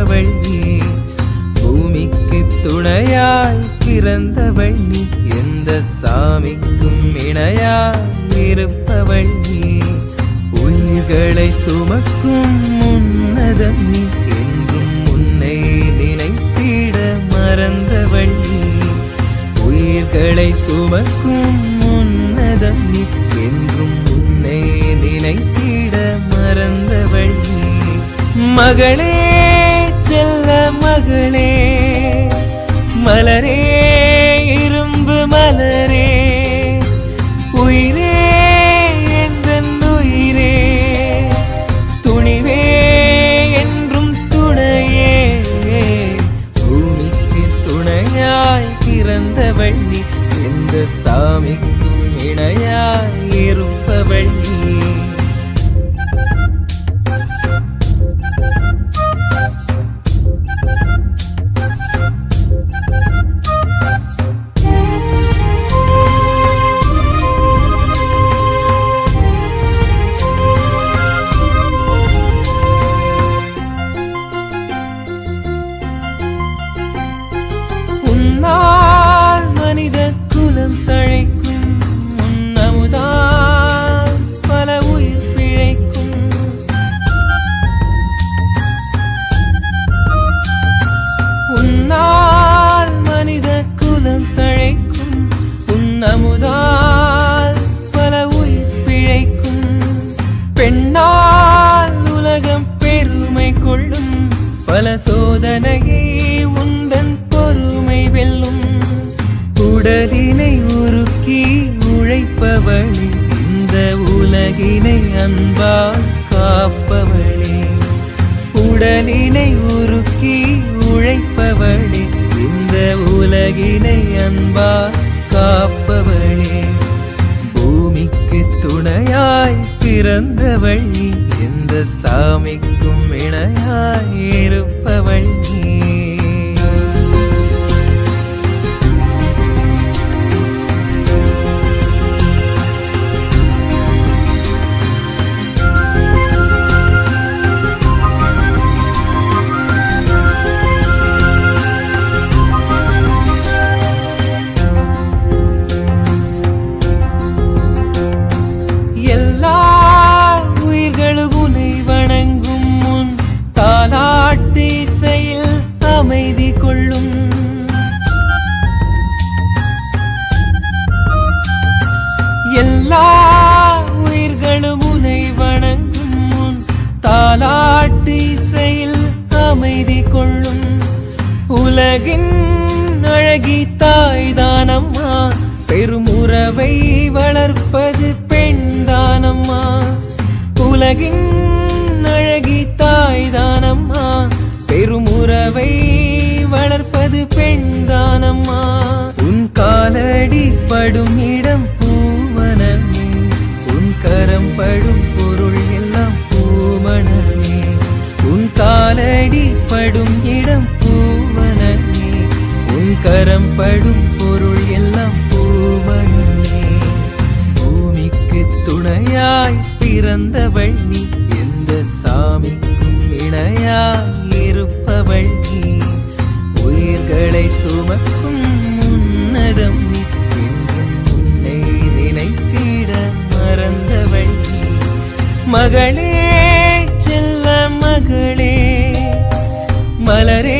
இருப்பவள் நீ. பூமிக்கு துணையாய் பிறந்தவள் நீ. எந்த சாமிக்கும் இணையாய் இருப்பவள் நீ. உயிர்களை சுமக்கும் உன்னதம் நீ. என்றும் உன்னை நினைத்திட மறந்தவள் நீ. உயிர்களை சுமக்கும் உன்னதம் நீ. என்றும் உன்னை நினைத்திட மறந்தவள் நீ. மகளே செல்ல மகளே, மலரே இரும்பு மலரே, உயிரே எந்தன் உயிரே, துணிவே என்றும் துணையே. பூமிக்கு துணையாய் பிறந்தவள் நீ. எந்த சாமிக்கும் இணையாய் இருப்பவள் நீ. உன்னால் மனித குலம் தழைக்கும். உன்னமுதால் பல உயிர் பிழைக்கும். உன்னால் மனித குலம் தழைக்கும். உன்னமுதால் பல உயிர் பிழைக்கும். பெண்ணால் உலகம் பெருமை கொள்ளும். பல சோதனையை உந்தன் பொறுமை வெல்லும். உடலினை உருக்கி உழைப்பவளே, இந்த உலகினை அன்பால் காப்பவளே. உடலினை உருக்கி உழைப்பவளே, இந்த உலகினை அன்பால் காப்பவளே. பூமிக்கு துணையாய் பிறந்தவள் நீ. எந்த சாமிக்கும் இணையாய் இருப்பவள் நீ. அமைதி கொள்ளும். எல்லா உயிர்களும் உன்னை வணங்கும். முன் தாலாட்டு இசையில் அமைதி கொள்ளும். உலகின் அழகி தாய்தானம்மா, பெருமுறவை வளர்ப்பது பெண்தானம்மா. உலகின் அழகி தாய்தானம்மா, பெருமுறவை வளர்ப்பது பெண்தானம்மா. உன் காலடி படும் இடம் பூவனமே, உன் கரம் படும் பொருள் எல்லாம் பூமணமே. உன் காலடி படும் இடம் பூவனமே, உன் கரம் படும் பொருள் எல்லாம் பூமணமே. பூமிக்கு துணையாய் பிறந்தவள் நீ. எந்த சாமிக்கும் இணையாய் இருப்பவள் நீ. உயிர்களை சுமக்கும் உன்னதம் நீ. என்றும் உன்னை நினைத்திட மறந்தவள் நீ. மகளே செல்ல மகளே, மலரே